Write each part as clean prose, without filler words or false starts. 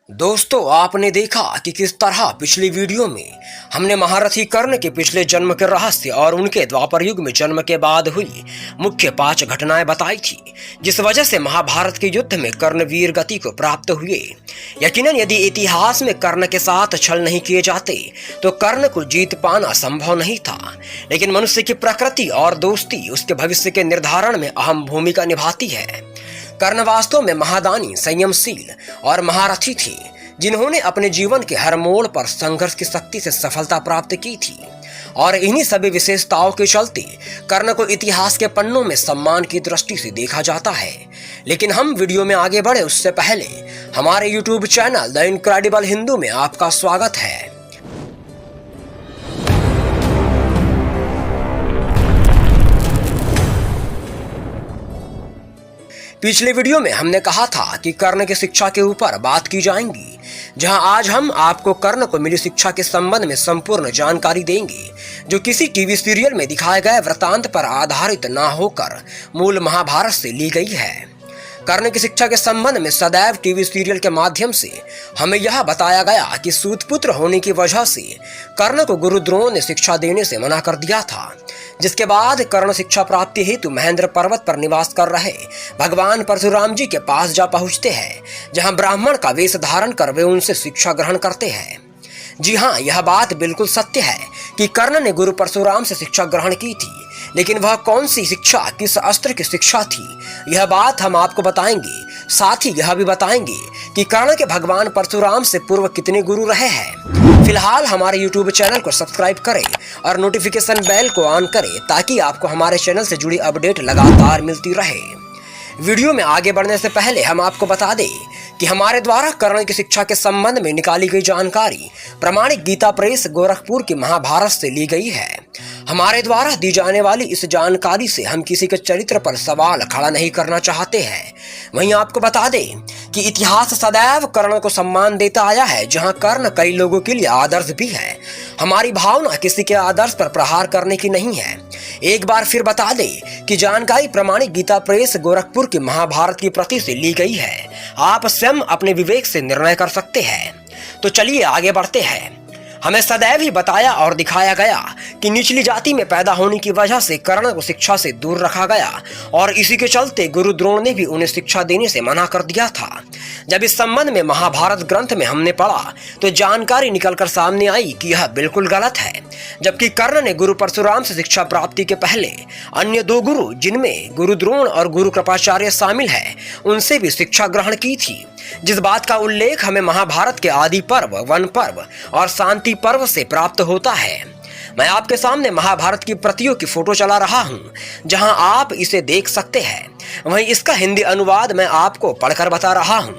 दोस्तों, आपने देखा कि किस तरह पिछली वीडियो में हमने महारथी कर्ण के पिछले जन्म के रहस्य और उनके द्वापर युग में जन्म के बाद हुई मुख्य 5 घटनाएं बताई थी, जिस वजह से महाभारत के युद्ध में कर्ण वीर गति को प्राप्त हुए। यकीनन यदि इतिहास में कर्ण के साथ छल नहीं किए जाते तो कर्ण को जीत पाना संभव नहीं था, लेकिन मनुष्य की प्रकृति और दोस्ती उसके भविष्य के निर्धारण में अहम भूमिका निभाती है। कर्ण वास्तव में महादानी, संयमशील और महारथी थे, जिन्होंने अपने जीवन के हर मोड़ पर संघर्ष की शक्ति से सफलता प्राप्त की थी और इन्हीं सभी विशेषताओं के चलते कर्ण को इतिहास के पन्नों में सम्मान की दृष्टि से देखा जाता है। लेकिन हम वीडियो में आगे बढ़े उससे पहले हमारे YouTube channel the incredible Hindu में आपका स्वागत है। पिछले वीडियो में हमने कहा था कि कर्ण की शिक्षा के ऊपर बात की जाएगी, जहां आज हम आपको कर्ण को मिली शिक्षा के संबंध में संपूर्ण जानकारी देंगे, जो किसी टीवी सीरियल में दिखाए गए वृतांत पर आधारित न होकर मूल महाभारत से ली गई है। कर्ण की शिक्षा के संबंध में सदैव टीवी सीरियल के माध्यम से हमें यह बताया गया कि सूतपुत्र होने की वजह से कर्ण को गुरु द्रोण ने शिक्षा देने से मना कर दिया था, जिसके बाद कर्ण शिक्षा प्राप्ति हेतु महेंद्र पर्वत पर निवास कर रहे भगवान परशुराम जी के पास जा पहुंचते हैं, जहां ब्राह्मण का वेश धारण कर वे उनसे शिक्षा ग्रहण करते हैं। जी हाँ, यह बात बिल्कुल सत्य है कि कर्ण ने गुरु परशुराम से शिक्षा ग्रहण की थी, लेकिन वह कौन सी शिक्षा, किस अस्त्र की शिक्षा थी, यह बात हम आपको बताएंगे। साथ ही यह भी बताएंगे कि कर्ण के भगवान परशुराम से पूर्व कितने गुरु रहे हैं। फिलहाल हमारे यूट्यूब चैनल को सब्सक्राइब करें और नोटिफिकेशन बेल को ऑन करें, ताकि आपको हमारे चैनल से जुड़ी अपडेट लगातार मिलती रहे। वीडियो में आगे बढ़ने से पहले हम आपको बता दें कि हमारे द्वारा कर्ण की शिक्षा के संबंध में निकाली गई जानकारी प्रामाणिक गीता प्रेस गोरखपुर की महाभारत से ली गई है। हमारे द्वारा दी जाने वाली इस जानकारी से हम किसी के चरित्र पर सवाल खड़ा नहीं करना चाहते हैं। वहीं आपको बता दें कि इतिहास सदैव कर्ण को सम्मान देता आया है, जहां कर्ण कई लोगों के लिए आदर्श भी है। हमारी भावना किसी के आदर्श पर प्रहार करने की नहीं है। एक बार फिर बता दें कि जानकारी प्रामाणिक गीता प्रेस गोरखपुर की महाभारत की प्रति से ली गई है। आप स्वयं अपने विवेक से निर्णय कर सकते हैं। तो चलिए आगे बढ़ते हैं। हमें सदैव ही बताया और दिखाया गया कि निचली जाति में पैदा होने की वजह से कर्ण को शिक्षा से दूर रखा गया और इसी के चलते गुरु द्रोण ने भी उन्हें शिक्षा देने से मना कर दिया था। जब इस संबंध में महाभारत ग्रंथ में हमने पढ़ा तो जानकारी निकलकर सामने आई कि यह बिल्कुल गलत है, जबकि कर्ण ने गुरु परशुराम से शिक्षा प्राप्ति के पहले अन्य 2 गुरु, जिनमें गुरु द्रोण और गुरु कृपाचार्य शामिल है, उनसे भी शिक्षा ग्रहण की थी। जिस बात का उल्लेख हमें महाभारत के आदि पर्व, वन पर्व और शांति पर्व से प्राप्त होता है। मैं आपके सामने महाभारत की प्रतियों की फोटो चला रहा हूं, जहां आप इसे देख सकते हैं। वहीं इसका हिंदी अनुवाद मैं आपको पढ़कर बता रहा हूं।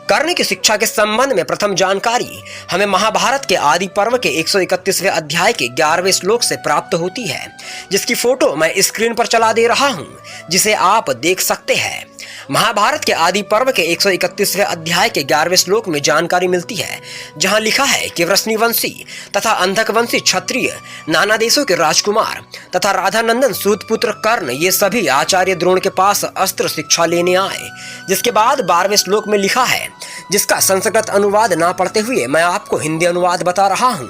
कर्ण की शिक्षा के संबंध में प्रथम जानकारी हमें महाभारत के आदि पर्व के 131वें अध्याय के 11वें श्लोक से प्राप्त होती है, जिसकी फोटो मैं स्क्रीन पर चला दे रहा हूं, जिसे आप देख सकते हैं। महाभारत के आदि पर्व के 131वें अध्याय के 11वें श्लोक में जानकारी मिलती है, जहां लिखा है कि वृष्णिवंशी तथा अंधकवंशी क्षत्रिय, नाना देशों के राजकुमार तथा राधानंदन सूतपुत्र कर्ण, ये सभी आचार्य द्रोण के पास अस्त्र शिक्षा लेने आए। जिसके बाद 12वें श्लोक में लिखा है, जिसका संस्कृत अनुवाद ना पढ़ते हुए मैं आपको हिंदी अनुवाद बता रहा हूँ।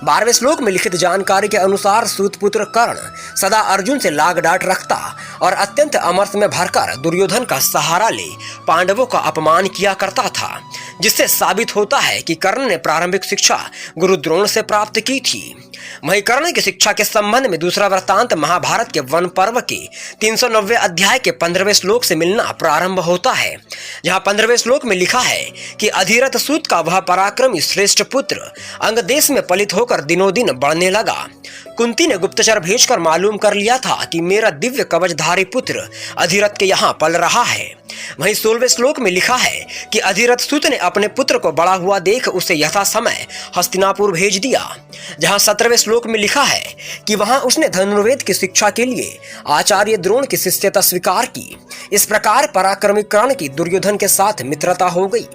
12वें श्लोक में लिखित जानकारी के अनुसार सूतपुत्र कर्ण सदा अर्जुन से लाग डांट रखता और अत्यंत अमर्ष में भरकर दुर्योधन का सहारा ले पांडवों का अपमान किया करता था, जिससे साबित होता है कि कर्ण ने प्रारंभिक शिक्षा गुरु द्रोण से प्राप्त की थी। वहीं कर्ण की शिक्षा के संबंध में दूसरा वृत्तांत महाभारत के वन पर्व के 390वें अध्याय के 15वें श्लोक से मिलना प्रारंभ होता है, जहां 15वें श्लोक में लिखा है कि अधिरथ सूत का वह पराक्रमी श्रेष्ठ पुत्र अंग देश में पलित होकर दिनों दिन बढ़ने लगा। कुंती ने गुप्तचर भेजकर मालूम कर लिया था कि मेरा दिव्य कवचधारी पुत्र अधिरथ के यहाँ पल रहा है। वहीं 16वें श्लोक में लिखा है कि अधिरथ सूत ने अपने पुत्र को बड़ा हुआ देख उसे यथा समय हस्तिनापुर भेज दिया, जहां 17वें श्लोक में लिखा है कि वहां उसने धनुर्वेद की शिक्षा के लिए आचार्य द्रोण की शिष्यता स्वीकार की। इस प्रकार पराक्रमी कर्ण की दुर्योधन के साथ मित्रता हो गई।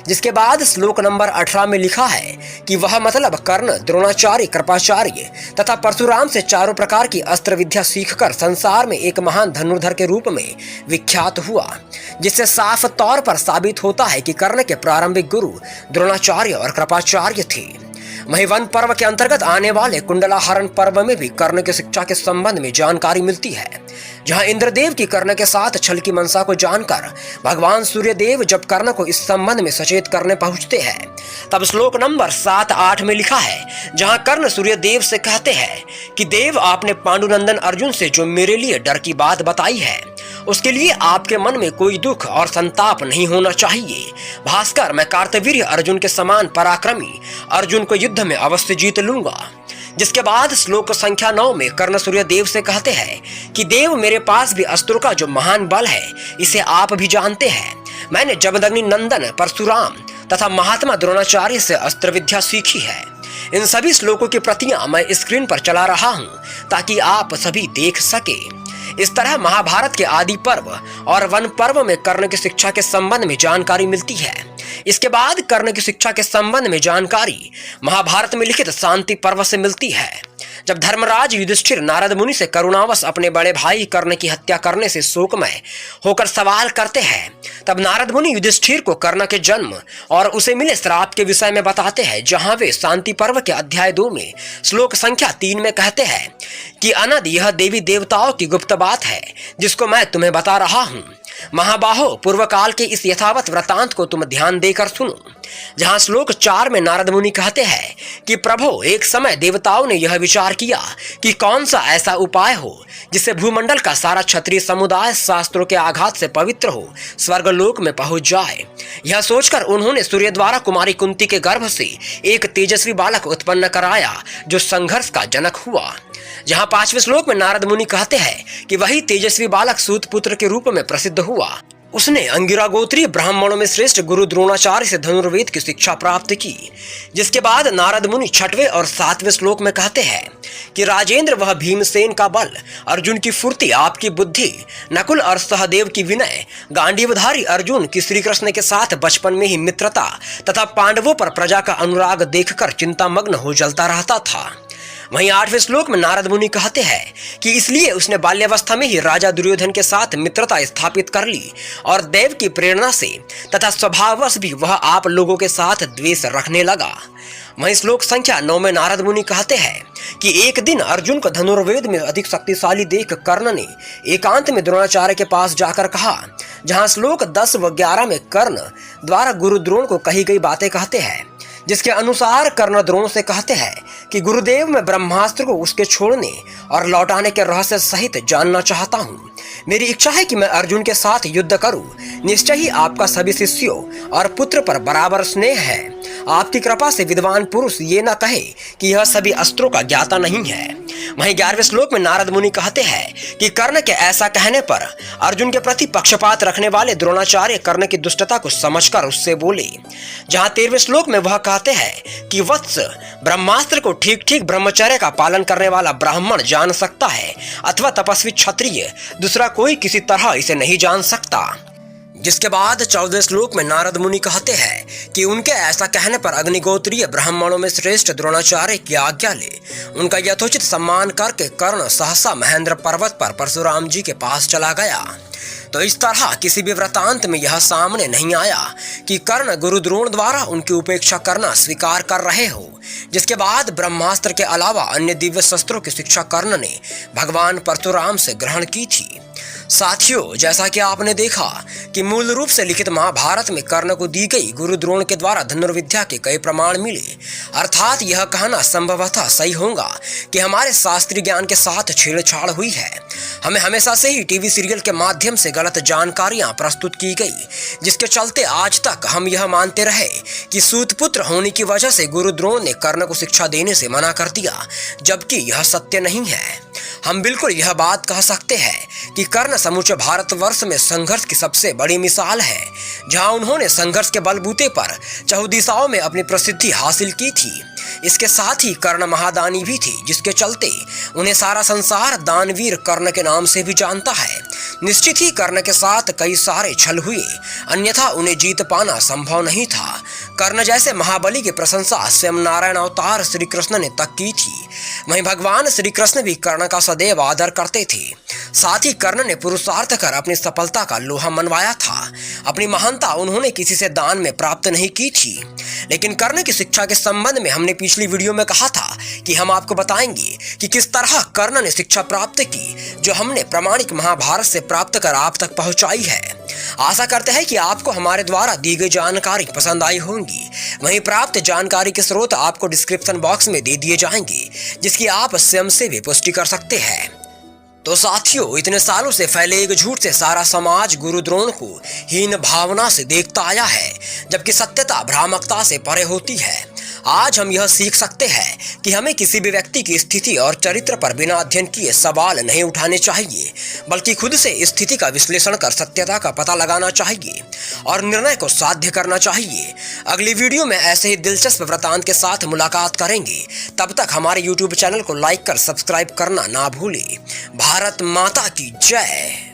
जिसके बाद श्लोक नंबर 18 में लिखा है कि वह मतलब कर्ण द्रोणाचार्य, कृपाचार्य तथा परशुराम से चारों प्रकार की अस्त्र विद्या सीखकर संसार में एक महान धनुर्धर के रूप में विख्यात हुआ। जिससे साफ तौर पर साबित होता है कि कर्ण के प्रारंभिक गुरु द्रोणाचार्य और कृपाचार्य थे। वहीं वन पर्व के अंतर्गत आने वाले कुंडलाहरण पर्व में भी कर्ण की शिक्षा के संबंध में जानकारी मिलती है, जहां इंद्रदेव की कर्ण के साथ छल की मनसा को जानकर भगवान सूर्यदेव जब कर्ण को इस संबंध में सचेत करने पहुंचते हैं, तब श्लोक नंबर 7-8 में लिखा है, जहां कर्ण सूर्यदेव से कहते हैं कि देव, आपने पांडुनंदन अर्जुन से जो मेरे लिए डर की बात बताई है, उसके लिए आपके मन में कोई दुख और संताप नहीं होना चाहिए। भास्कर, मैं कार्तवीर्य अर्जुन के समान पराक्रमी अर्जुन को युद्ध में अवश्य जीत लूंगा। जिसके बाद श्लोक संख्या 9 में कर्ण सूर्यदेव से कहते हैं कि देव, मेरे पास भी अस्त्रों का जो महान बल है, इसे आप भी जानते हैं। मैंने जमदग्नि नंदन परशुराम तथा महात्मा द्रोणाचार्य से अस्त्र विद्या सीखी है। इन सभी श्लोकों की प्रतियां मैं स्क्रीन पर चला रहा हूं ताकि आप सभी देख सके। इस तरह महाभारत के आदि पर्व और वन पर्व में कर्ण की शिक्षा के संबंध में जानकारी मिलती है। इसके बाद कर्ण की शिक्षा के संबंध में जानकारी महाभारत में लिखित शांति पर्व से मिलती है। जब धर्मराज युधिष्ठिर नारद मुनि से करुणावश अपने बड़े भाई कर्ण की हत्या करने से शोकमय होकर सवाल करते हैं, तब नारद मुनि युधिष्ठिर को कर्ण के जन्म और उसे मिले श्राप के विषय में बताते हैं, जहां वे शांति पर्व के अध्याय 2 में श्लोक संख्या 3 में कहते हैं कि अनद, यह देवी देवताओं की गुप्त बात है जिसको मैं तुम्हें बता रहा हूँ। महाबाहो, पूर्व काल के इस यथावत वृतांत को तुम ध्यान देकर सुनो। जहां श्लोक 4 में नारद मुनि कहते हैं कि प्रभु, एक समय देवताओं ने यह विचार किया कि कौन सा ऐसा उपाय हो जिससे भूमंडल का सारा क्षत्रिय समुदाय शास्त्रों के आघात से पवित्र हो स्वर्गलोक में पहुंच जाए। यह सोचकर उन्होंने सूर्य द्वारा कुमारी कुंती के गर्भ से एक तेजस्वी बालक उत्पन्न कराया जो संघर्ष का जनक हुआ। जहां 5वें श्लोक में नारद मुनि कहते हैं कि वही तेजस्वी बालक सूत पुत्र के रूप में प्रसिद्ध हुआ। उसने अंगिरा गोत्रीय ब्राह्मणों में श्रेष्ठ गुरु द्रोणाचार्य से धनुर्वेद की शिक्षा प्राप्त की। जिसके बाद नारद मुनि 6वें और 7वें श्लोक में कहते हैं कि राजेंद्र, वह भीमसेन का बल, अर्जुन की फुर्ती, आपकी बुद्धि, नकुल और सहदेव की विनय, गांडीवधारी अर्जुन की श्री कृष्ण के साथ बचपन में ही मित्रता तथा पांडवों पर प्रजा का अनुराग देखकर चिंतामग्न हो जलता रहता था। वहीं 8वें श्लोक में नारद मुनि कहते हैं कि इसलिए उसने बाल्यावस्था में ही राजा दुर्योधन के साथ मित्रता स्थापित कर ली और देव की प्रेरणा से तथा स्वभाववश भी वह आप लोगों के साथ द्वेष रखने लगा। वहीं श्लोक संख्या 9 में नारद मुनि कहते हैं कि एक दिन अर्जुन को धनुर्वेद में अधिक शक्तिशाली देख कर्ण ने एकांत में द्रोणाचार्य के पास जाकर कहा। जहां श्लोक 10 व 11 में कर्ण द्वारा गुरु द्रोण को कही गई बातें कहते हैं, जिसके अनुसार कर्ण द्रोण से कहते हैं कि गुरुदेव, मैं ब्रह्मास्त्र को उसके छोड़ने और लौटाने के रहस्य सहित जानना चाहता हूँ। मेरी इच्छा है कि मैं अर्जुन के साथ युद्ध करूं। निश्चय ही आपका सभी शिष्यों और पुत्र पर बराबर स्नेह है। आपकी कृपा से विद्वान पुरुष ये न कहे कि यह सभी अस्त्रों का ज्ञाता नहीं है। वहीं 11वें श्लोक में नारद मुनि कहते हैं कि कर्ण के ऐसा कहने पर अर्जुन के प्रति पक्षपात रखने वाले द्रोणाचार्य कर्ण की दुष्टता को समझकर उससे बोले। जहां 13वें श्लोक में वह कहते हैं कि वत्स, ब्रह्मास्त्र को ठीक ठीक ब्रह्मचर्य का पालन करने वाला ब्राह्मण जान सकता है अथवा तपस्वी क्षत्रिय, दूसरा कोई किसी तरह इसे नहीं जान सकता। जिसके बाद 14वें श्लोक में नारद मुनि कहते हैं कि उनके ऐसा कहने पर अग्निगोत्रीय ब्राह्मणों में श्रेष्ठ द्रोणाचार्य की आज्ञा ले उनका यथोचित सम्मान करके कर्ण सहसा महेंद्र पर्वत पर परशुराम जी के पास चला गया। तो इस तरह किसी भी वृतांत में यह सामने नहीं आया कि कर्ण गुरु द्रोण द्वारा उनकी उपेक्षा करना स्वीकार कर रहे हो। जिसके बाद ब्रह्मास्त्र के अलावा अन्य दिव्य शस्त्रों की शिक्षा कर्ण ने भगवान परशुराम से ग्रहण की थी। साथियों, जैसा कि आपने देखा कि मूल रूप से लिखित महाभारत में कर्ण को दी गई गुरु द्रोण के द्वारा धनुर्विद्या के कई प्रमाण मिले, अर्थात यह कहना संभवतः सही होगा कि हमारे शास्त्रीय ज्ञान के साथ छेड़छाड़ हुई है। हमें हमेशा से ही टीवी सीरियल के माध्यम से गलत जानकारियां प्रस्तुत की गई, जिसके चलते आज तक हम यह मानते रहे कि सूतपुत्र होने की वजह से गुरु द्रोण ने कर्ण को शिक्षा देने से मना कर दिया, जबकि यह सत्य नहीं है। हम बिल्कुल यह बात कह सकते हैं कि कर्ण समूचे भारतवर्ष में संघर्ष की सबसे बड़ी मिसाल है, जहां उन्होंने संघर्ष के बलबूते पर चहुदिशाओं में अपनी प्रसिद्धि हासिल की थी। इसके साथ ही कर्ण महादानी भी थे, जिसके चलते उन्हें सारा संसार दानवीर कर्ण के नाम से भी जानता है। निश्चित ही कर्ण के साथ कई सारे छल हुए, अन्यथा उन्हें जीत पाना संभव नहीं था। कर्ण जैसे महाबली की प्रशंसा स्वयं नारायण अवतार श्री कृष्ण ने तक की थी। वहीं भगवान श्री कृष्ण भी कर्ण का सदैव आदर करते थे। साथ ही कर्ण ने पुरुषार्थ कर अपनी सफलता का लोहा मनवाया था। अपनी महानता उन्होंने किसी से दान में प्राप्त नहीं की थी। लेकिन कर्ण की शिक्षा के संबंध में हमने पिछली वीडियो में कहा था कि हम आपको बताएंगे कि किस तरह कर्ण ने शिक्षा प्राप्त की, जो हमने प्रामाणिक महाभारत से प्राप्त कर आप तक पहुंचाई है। आशा करते हैं कि आपको हमारे द्वारा दी गई जानकारी पसंद आई होगी। वहीं प्राप्त जानकारी के स्रोत आपको डिस्क्रिप्शन बॉक्स में दे दिए जाएंगे, जिसकी आप स्वयं से भी पुष्टि कर सकते हैं। तो साथियों, इतने सालों से फैले एक झूठ से सारा समाज गुरु द्रोण को हीन भावना से देखता आया है, जबकि सत्यता भ्रामकता से परे होती है। आज हम यह सीख सकते हैं कि हमें किसी भी व्यक्ति की स्थिति और चरित्र पर बिना अध्ययन किए सवाल नहीं उठाने चाहिए, बल्कि खुद से स्थिति का विश्लेषण कर सत्यता का पता लगाना चाहिए और निर्णय को साध्य करना चाहिए। अगली वीडियो में ऐसे ही दिलचस्प वृतांत के साथ मुलाकात करेंगे। तब तक हमारे YouTube चैनल को लाइक कर सब्सक्राइब करना ना भूलें। भारत माता की जय।